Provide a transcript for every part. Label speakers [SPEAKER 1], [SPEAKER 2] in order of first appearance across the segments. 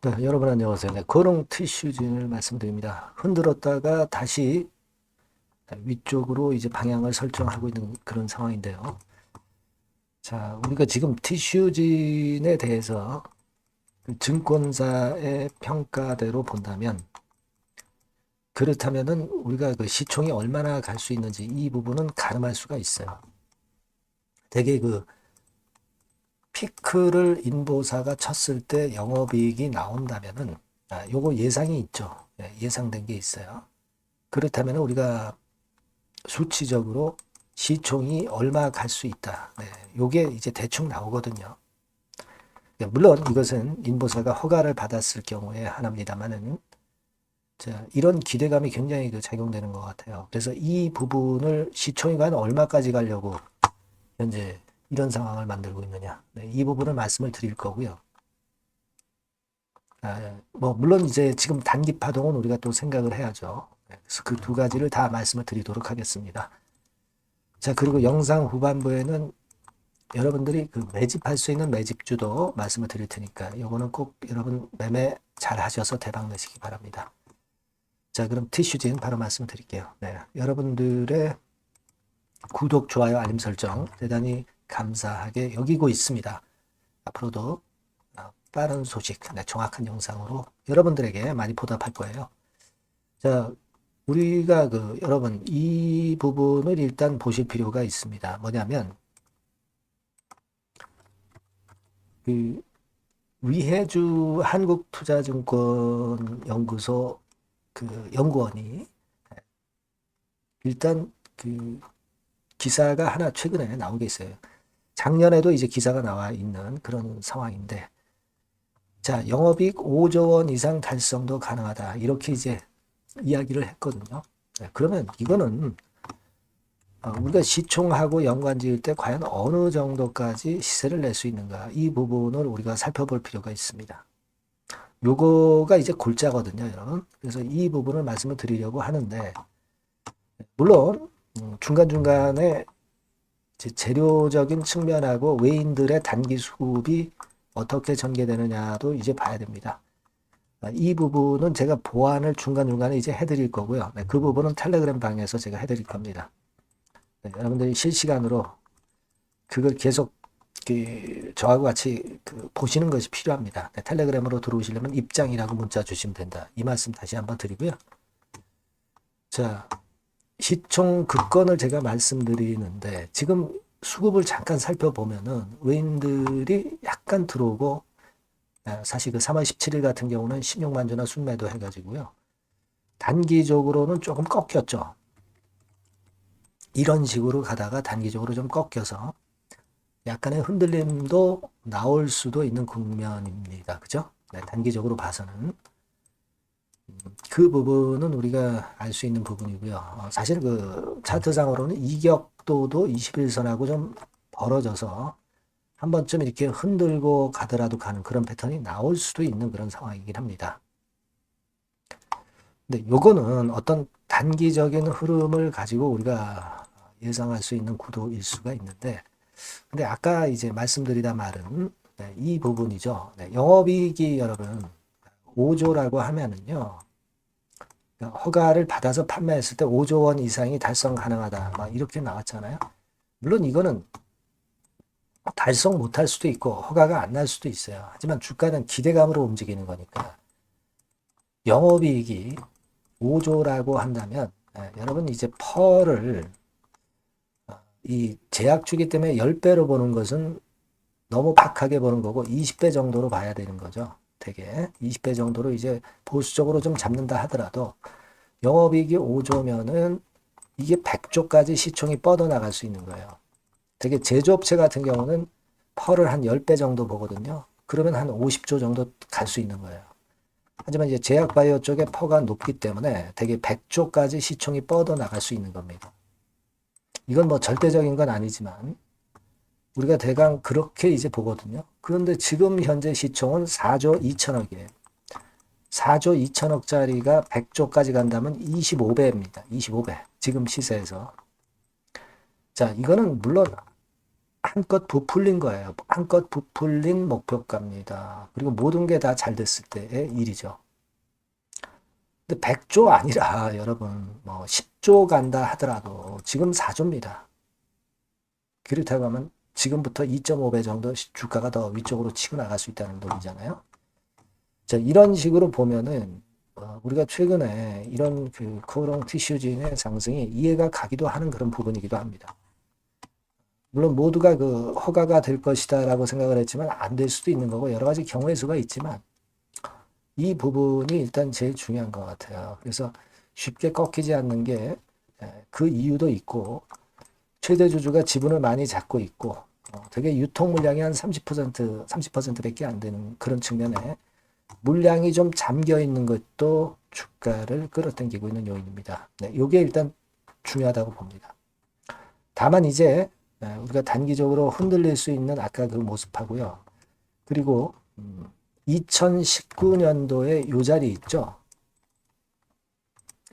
[SPEAKER 1] 네, 여러분 안녕하세요. 네, 거롱 티슈진을 말씀드립니다. 흔들었다가 다시 위쪽으로 이제 방향을 설정하고 있는 그런 상황인데요. 자, 우리가 지금 티슈진에 대해서 그 증권사의 평가대로 본다면 그렇다면은 우리가 그 시총이 얼마나 갈 수 있는지 이 부분은 가늠할 수가 있어요. 대개 그 피크를 인보사가 쳤을 때 영업이익이 나온다면은 요거 예상이 있죠. 예상된 게 있어요. 그렇다면 우리가 수치적으로 시총이 얼마 갈 수 있다. 네, 요게 이제 대충 나오거든요. 물론 이것은 인보사가 허가를 받았을 경우에 하나입니다만은 이런 기대감이 굉장히 작용되는 것 같아요. 그래서 이 부분을 시총이 과연 얼마까지 가려고 현재 이런 상황을 만들고 있느냐. 네, 이 부분을 말씀을 드릴 거고요. 뭐 물론 이제 지금 단기 파동은 우리가 또 생각을 해야죠. 그래서 그 두 가지를 다 말씀을 드리도록 하겠습니다. 자, 그리고 영상 후반부에는 여러분들이 그 매집할 수 있는 매집주도 말씀을 드릴 테니까 요거는 꼭 여러분 매매 잘 하셔서 대박 내시기 바랍니다. 자, 그럼 티슈진 바로 말씀을 드릴게요. 네, 여러분들의 구독, 좋아요, 알림 설정 대단히 감사하게 여기고 있습니다. 앞으로도 빠른 소식, 정확한 영상으로 여러분들에게 많이 보답할 거예요. 자, 우리가 여러분 이 부분을 일단 보실 필요가 있습니다. 뭐냐면 그 위혜주 한국투자증권연구소 그 연구원이 일단 그 기사가 하나 최근에 나온 게 있어요. 작년에도 이제 기사가 나와 있는 그런 상황인데, 자, 영업이익 5조 원 이상 달성도 가능하다. 이렇게 이제 이야기를 했거든요. 그러면 이거는 우리가 시총하고 연관 지을 때 과연 어느 정도까지 시세를 낼 수 있는가. 이 부분을 우리가 살펴볼 필요가 있습니다. 요거가 이제 골자거든요, 여러분. 그래서 이 부분을 말씀을 드리려고 하는데, 물론, 중간중간에 재료적인 측면하고 외인들의 단기 수급이 어떻게 전개되느냐도 이제 봐야 됩니다. 이 부분은 제가 보완을 중간중간에 이제 해드릴 거고요. 네, 그 부분은 텔레그램 방에서 제가 해드릴 겁니다. 네, 여러분들이 실시간으로 그걸 계속 저하고 같이 보시는 것이 필요합니다. 네, 텔레그램으로 들어오시려면 입장이라고 문자 주시면 된다. 이 말씀 다시 한번 드리고요. 자, 시총 급건을 제가 말씀드리는데 지금 수급을 잠깐 살펴보면은 외인들이 약간 들어오고 사실 그 3월 17일 같은 경우는 16만 주나 순매도 해가지고요. 단기적으로는 조금 꺾였죠. 이런 식으로 가다가 단기적으로 좀 꺾여서 약간의 흔들림도 나올 수도 있는 국면입니다. 그죠? 네, 단기적으로 봐서는. 그 부분은 우리가 알 수 있는 부분이고요. 사실 그 차트상으로는 이격도도 21선하고 좀 벌어져서 한 번쯤 이렇게 흔들고 가더라도 가는 그런 패턴이 나올 수도 있는 그런 상황이긴 합니다. 근데 요거는 어떤 단기적인 흐름을 가지고 우리가 예상할 수 있는 구도일 수가 있는데, 근데 아까 이제 말씀드리다 말은 이 부분이죠. 영업이익이 여러분 5조라고 하면은요. 허가를 받아서 판매했을 때 5조 원 이상이 달성 가능하다. 막 이렇게 나왔잖아요. 물론 이거는 달성 못할 수도 있고 허가가 안 날 수도 있어요. 하지만 주가는 기대감으로 움직이는 거니까 영업이익이 5조라고 한다면 여러분 이제 펄을 이 제약주기 때문에 10배로 보는 것은 너무 박하게 보는 거고 20배 정도로 봐야 되는 거죠. 되게 20배 정도로 이제 보수적으로 좀 잡는다 하더라도 영업이익이 5조면은 이게 100조까지 시총이 뻗어나갈 수 있는 거예요. 되게 제조업체 같은 경우는 펄을 한 10배 정도 보거든요. 그러면 한 50조 정도 갈 수 있는 거예요. 하지만 이제 제약바이오 쪽에 퍼가 높기 때문에 되게 100조까지 시총이 뻗어나갈 수 있는 겁니다. 이건 뭐 절대적인 건 아니지만 우리가 대강 그렇게 이제 보거든요. 그런데 지금 현재 시총은 4조 2천억이에요. 4조 2천억짜리가 100조까지 간다면 25배입니다. 25배. 지금 시세에서. 자, 이거는 물론 한껏 부풀린 거예요. 한껏 부풀린 목표가입니다. 그리고 모든 게 다 잘 됐을 때의 일이죠. 근데 100조 아니라 여러분 뭐 10조 간다 하더라도 지금 4조입니다. 그렇다고 하면 지금부터 2.5배 정도 주가가 더 위쪽으로 치고 나갈 수 있다는 논리잖아요. 자, 이런 식으로 보면은 우리가 최근에 이런 그 코오롱 티슈진의 상승이 이해가 가기도 하는 그런 부분이기도 합니다. 물론 모두가 그 허가가 될 것이다라고 생각을 했지만 안 될 수도 있는 거고 여러 가지 경우의 수가 있지만 이 부분이 일단 제일 중요한 것 같아요. 그래서 쉽게 꺾이지 않는 게 그 이유도 있고 최대 주주가 지분을 많이 잡고 있고 되게 유통 물량이 한 30%밖에 안 되는 그런 측면에 물량이 좀 잠겨 있는 것도 주가를 끌어당기고 있는 요인입니다. 네, 이게 일단 중요하다고 봅니다. 다만 이제 우리가 단기적으로 흔들릴 수 있는 아까 그 모습하고요. 그리고 2019년도에 요 자리 있죠.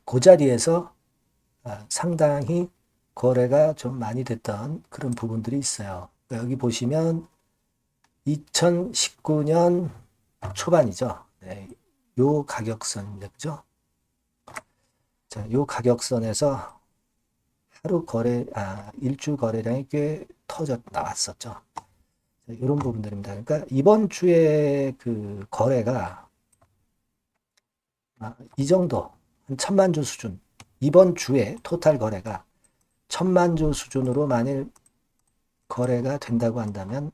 [SPEAKER 1] 그 자리에서 상당히 거래가 좀 많이 됐던 그런 부분들이 있어요. 그러니까 여기 보시면 2019년 초반이죠. 네, 요 가격선이죠. 자, 요 가격선에서 하루 거래, 일주 거래량이 꽤 나왔었죠. 이런 부분들입니다. 그러니까 이번 주에 그 거래가 이 정도, 한 1000만 주 수준, 이번 주에 토탈 거래가 1000만 주 수준으로 만일 거래가 된다고 한다면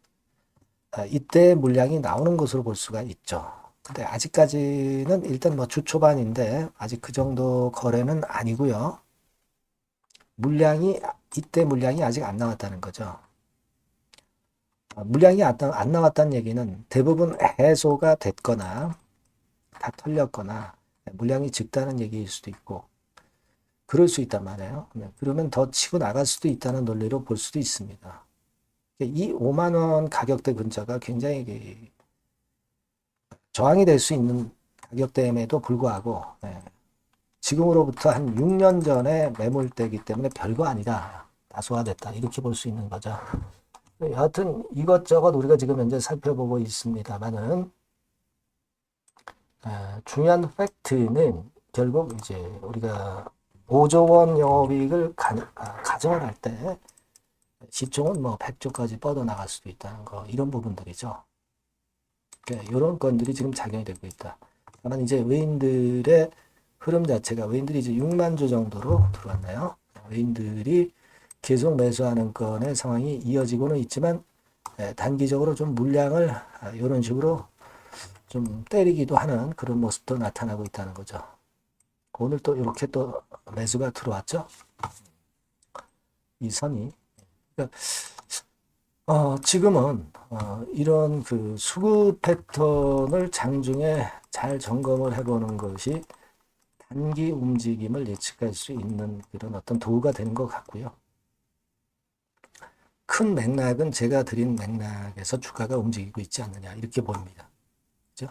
[SPEAKER 1] 이때 물량이 나오는 것으로 볼 수가 있죠. 근데 아직까지는 일단 뭐 주 초반인데 아직 그 정도 거래는 아니고요. 이때 물량이 아직 안 나왔다는 거죠. 물량이 안 나왔다는 얘기는 대부분 해소가 됐거나 다 털렸거나 물량이 적다는 얘기일 수도 있고 그럴 수 있단 말이에요. 그러면 더 치고 나갈 수도 있다는 논리로 볼 수도 있습니다. 이 5만 원 가격대 근처가 굉장히 저항이 될 수 있는 가격대임에도 불구하고 지금으로부터 한 6년 전에 매물대이기 때문에 별거 아니다. 다소화됐다. 이렇게 볼 수 있는 거죠. 여하튼 이것저것 우리가 지금 현재 살펴보고 있습니다만은 중요한 팩트는 결국 이제 우리가 5조 원 영업이익을 가정을 할 때 시총은 뭐 100조까지 뻗어나갈 수도 있다는 거 이런 부분들이죠. 이런 건들이 지금 작용이 되고 있다. 다만 이제 외인들의 흐름 자체가 외인들이 이제 6만 주 정도로 들어왔나요? 외인들이 계속 매수하는 건의 상황이 이어지고는 있지만 단기적으로 좀 물량을 이런 식으로 좀 때리기도 하는 그런 모습도 나타나고 있다는 거죠. 오늘 또 이렇게 또 매수가 들어왔죠. 이 선이. 그러니까 지금은 이런 그 수급 패턴을 장중에 잘 점검을 해보는 것이 단기 움직임을 예측할 수 있는 그런 어떤 도구가 되는 것 같고요. 큰 맥락은 제가 드린 맥락에서 주가가 움직이고 있지 않느냐 이렇게 보입니다. 그죠?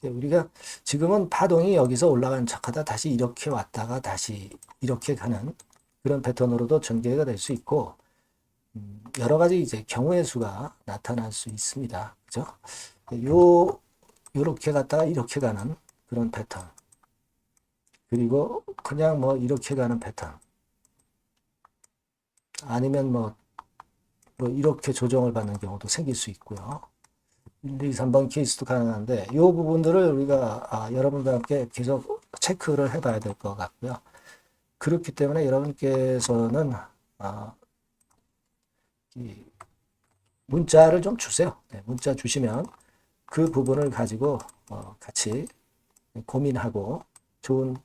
[SPEAKER 1] 우리가 지금은 파동이 여기서 올라가는 척하다 다시 이렇게 왔다가 다시 이렇게 가는 그런 패턴으로도 전개가 될 수 있고 여러 가지 이제 경우의 수가 나타날 수 있습니다. 그죠? 요렇게 갔다가 이렇게 가는 그런 패턴. 그리고 그냥 뭐 이렇게 가는 패턴. 아니면 뭐 이렇게 조정을 받는 경우도 생길 수 있고요. 1, 2, 3번 케이스도 가능한데 이 부분들을 우리가 여러분과 함께 계속 체크를 해봐야 될 것 같고요. 그렇기 때문에 여러분께서는 문자를 좀 주세요. 문자 주시면 그 부분을 가지고 같이 고민하고 좋은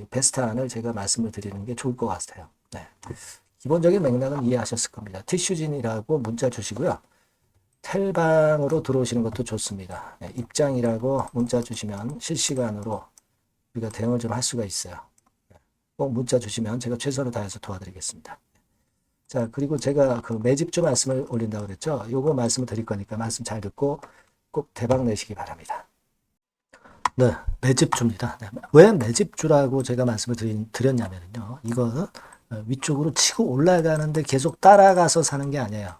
[SPEAKER 1] 베스트안을 제가 말씀을 드리는 게 좋을 것 같아요. 네. 기본적인 맥락은 이해하셨을 겁니다. 티슈진이라고 문자 주시고요. 텔방으로 들어오시는 것도 좋습니다. 입장이라고 문자 주시면 실시간으로 우리가 대응을 좀 할 수가 있어요. 꼭 문자 주시면 제가 최선을 다해서 도와드리겠습니다. 자, 그리고 제가 그 매집주 말씀을 올린다고 그랬죠. 요거 말씀을 드릴 거니까 말씀 잘 듣고 꼭 대박 내시기 바랍니다. 네, 매집주입니다. 네, 왜 매집주라고 제가 말씀을 드렸냐면요. 이거 위쪽으로 치고 올라가는데 계속 따라가서 사는 게 아니에요.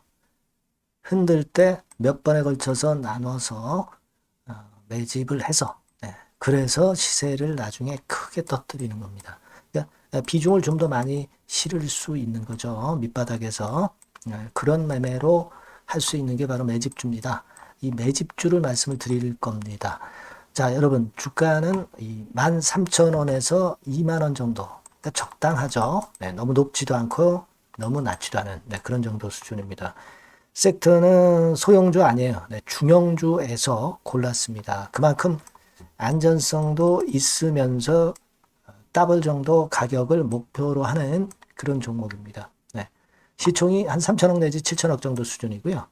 [SPEAKER 1] 흔들 때 몇 번에 걸쳐서 나눠서 매집을 해서 그래서 시세를 나중에 크게 터뜨리는 겁니다. 그러니까 비중을 좀 더 많이 실을 수 있는 거죠. 밑바닥에서 그런 매매로 할 수 있는 게 바로 매집주입니다. 이 매집주를 말씀을 드릴 겁니다. 자, 여러분 주가는 13,000원에서 2만 원 정도, 그러니까 적당하죠. 너무 높지도 않고 너무 낮지도 않은 그런 정도 수준입니다. 섹터는 소형주 아니에요. 중형주에서 골랐습니다. 그만큼 안전성도 있으면서 더블 정도 가격을 목표로 하는 그런 종목입니다. 시총이 한 3천억 내지 7천억 정도 수준이고요.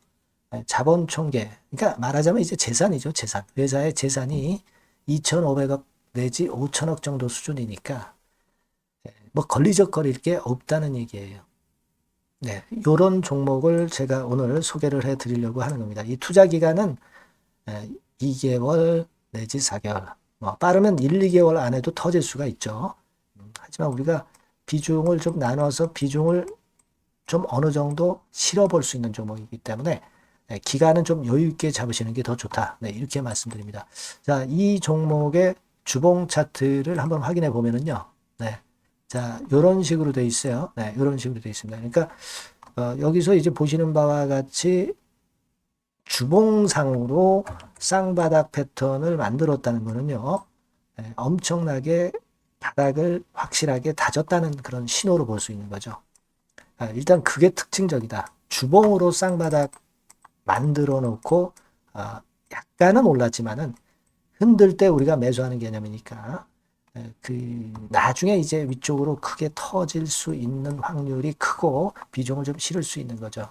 [SPEAKER 1] 자본 총계, 그러니까 말하자면 이제 재산이죠. 재산. 회사의 재산이 2,500억 내지 5천억 정도 수준이니까 뭐 걸리적거릴 게 없다는 얘기예요. 요런 종목을 제가 오늘 소개를 해 드리려고 하는 겁니다. 이 투자 기간은 2개월 내지 4개월, 뭐 빠르면 1, 2개월 안에도 터질 수가 있죠. 하지만 우리가 비중을 좀 나눠서 비중을 좀 어느 정도 실어볼 수 있는 종목이기 때문에 기간은 좀 여유 있게 잡으시는 게 더 좋다. 이렇게 말씀드립니다. 자, 이 종목의 주봉 차트를 한번 확인해 보면은요. 자, 요런 식으로 돼 있어요. 요런 식으로 돼 있습니다. 그러니까 여기서 이제 보시는 바와 같이 주봉상으로 쌍바닥 패턴을 만들었다는 거는요. 엄청나게 바닥을 확실하게 다졌다는 그런 신호로 볼 수 있는 거죠. 일단 그게 특징적이다. 주봉으로 쌍바닥 만들어 놓고 약간은 올랐지만은 흔들 때 우리가 매수하는 개념이니까 그 나중에 이제 위쪽으로 크게 터질 수 있는 확률이 크고 비중을 좀 실을 수 있는 거죠.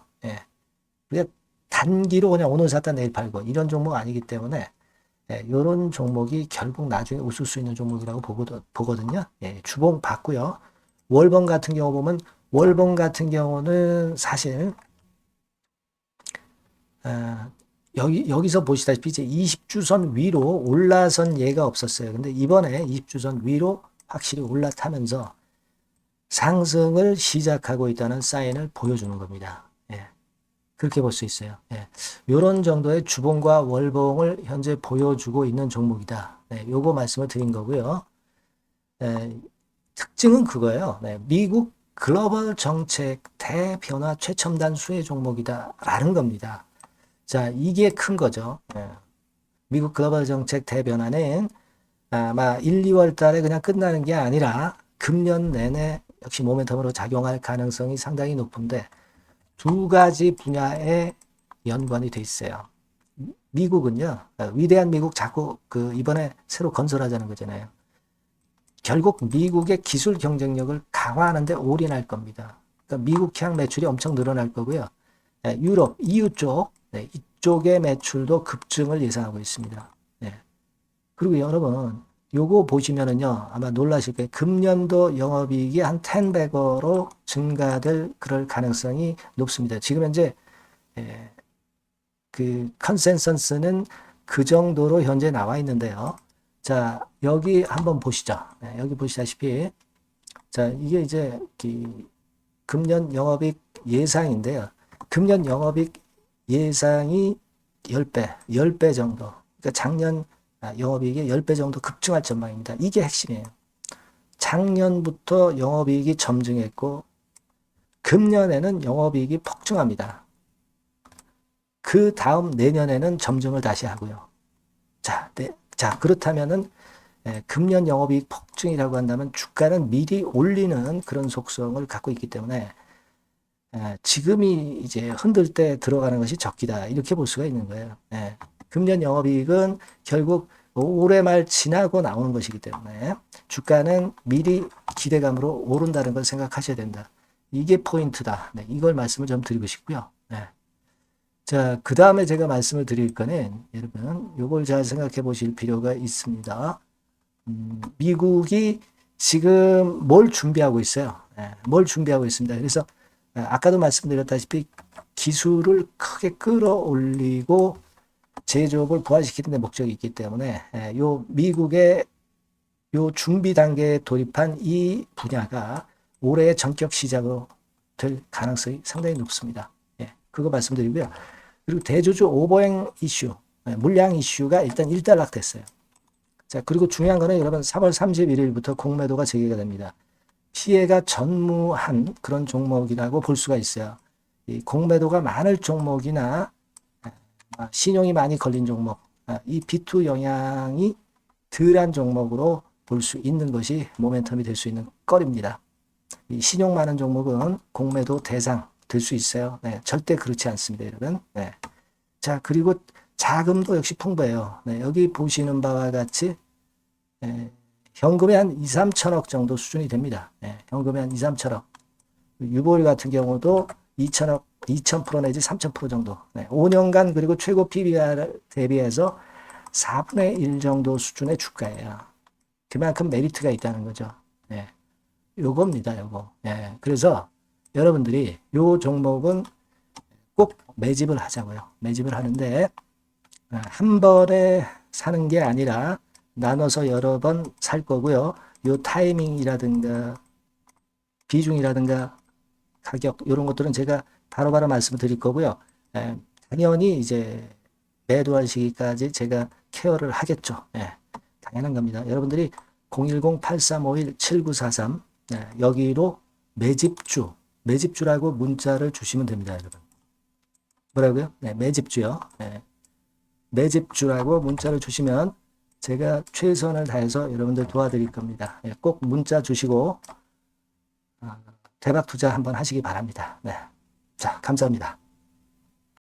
[SPEAKER 1] 우리가 단기로 그냥 오늘 샀다 내일 팔고 이런 종목 아니기 때문에 이런 종목이 결국 나중에 웃을 수 있는 종목이라고 보거든요. 주봉 봤고요. 월봉 같은 경우 보면 월봉 같은 경우는 사실 여기서 보시다시피 이제 20주선 위로 올라선 예가 없었어요. 근데 이번에 20주선 위로 확실히 올라타면서 상승을 시작하고 있다는 사인을 보여주는 겁니다. 그렇게 볼 수 있어요. 이런 정도의 주봉과 월봉을 현재 보여주고 있는 종목이다. 요거 말씀을 드린 거고요. 특징은 그거예요. 미국 글로벌 정책 대변화 최첨단 수혜 종목이다라는 겁니다. 자, 이게 큰 거죠. 미국 글로벌 정책 대변화는 아마 1, 2월 달에 그냥 끝나는 게 아니라 금년 내내 역시 모멘텀으로 작용할 가능성이 상당히 높은데 두 가지 분야에 연관이 돼 있어요. 미국은요, 위대한 미국 자꾸 이번에 새로 건설하자는 거잖아요. 결국 미국의 기술 경쟁력을 강화하는데 올인할 겁니다. 그러니까 미국 향 매출이 엄청 늘어날 거고요. 유럽, EU 쪽, 이쪽의 매출도 급증을 예상하고 있습니다. 그리고 여러분, 요거 보시면은요, 아마 놀라실 거예요. 금년도 영업이익이 한 10배로 증가될 그럴 가능성이 높습니다. 지금 현재, 그 컨센서스는 그 정도로 현재 나와 있는데요. 자, 여기 한번 보시죠. 여기 보시다시피, 자, 이게 이제 금년 영업이익 예상인데요. 금년 영업이익 예상이 10배 정도. 그러니까 작년 영업이익이 10배 정도 급증할 전망입니다. 이게 핵심이에요. 작년부터 영업이익이 점증했고 금년에는 영업이익이 폭증합니다. 그 다음 내년에는 점증을 다시 하고요. 자, 그렇다면은 금년 영업이익 폭증이라고 한다면 주가는 미리 올리는 그런 속성을 갖고 있기 때문에 지금이 이제 흔들 때 들어가는 것이 적기다. 이렇게 볼 수가 있는 거예요. 금년 영업이익은 결국 올해 말 지나고 나오는 것이기 때문에 주가는 미리 기대감으로 오른다는 걸 생각하셔야 된다. 이게 포인트다. 이걸 말씀을 좀 드리고 싶고요. 자, 그 다음에 제가 말씀을 드릴 거는 여러분 요걸 잘 생각해 보실 필요가 있습니다. 미국이 지금 뭘 준비하고 있어요. 뭘 준비하고 있습니다. 그래서 아까도 말씀드렸다시피 기술을 크게 끌어올리고 제조업을 부활시키는 데 목적이 있기 때문에 요 미국의 요 준비 단계에 돌입한 이 분야가 올해 전격 시작으로 될 가능성이 상당히 높습니다. 그거 말씀드리고요. 그리고 대주주 오버행 이슈, 물량 이슈가 일단 일단락 됐어요. 자, 그리고 중요한 거는 여러분 3월 31일부터 공매도가 재개가 됩니다. 피해가 전무한 그런 종목이라고 볼 수가 있어요. 이 공매도가 많을 종목이나 신용이 많이 걸린 종목, 이 B2 영향이 덜한 종목으로 볼 수 있는 것이 모멘텀이 될 수 있는 거리입니다. 이 신용 많은 종목은 공매도 대상 될 수 있어요. 네, 절대 그렇지 않습니다, 여러분. 네. 자, 그리고 자금도 역시 풍부해요. 네, 여기 보시는 바와 같이 현금이 한 2, 3천억 정도 수준이 됩니다. 네, 현금이 한 2, 3천억. 유보율 같은 경우도 2천억, 2,000% 내지 3,000% 정도. 네, 5년간 그리고 최고 PBR 대비해서 4분의 1 정도 수준의 주가예요. 그만큼 메리트가 있다는 거죠. 네, 요겁니다, 요거. 네, 그래서 여러분들이 요 종목은 꼭 매집을 하자고요. 매집을 하는데 한 번에 사는 게 아니라 나눠서 여러 번 살 거고요. 요 타이밍이라든가 비중이라든가 가격 이런 것들은 제가 바로바로 말씀을 드릴 거고요. 당연히 이제 매도할 시기까지 제가 케어를 하겠죠. 당연한 겁니다. 여러분들이 010-8351-7943 여기로 매집주라고 문자를 주시면 됩니다, 여러분. 뭐라고요? 네, 매집주요. 매집주라고 문자를 주시면 제가 최선을 다해서 여러분들 도와드릴 겁니다. 꼭 문자 주시고 대박 투자 한번 하시기 바랍니다. 네. 자, 감사합니다.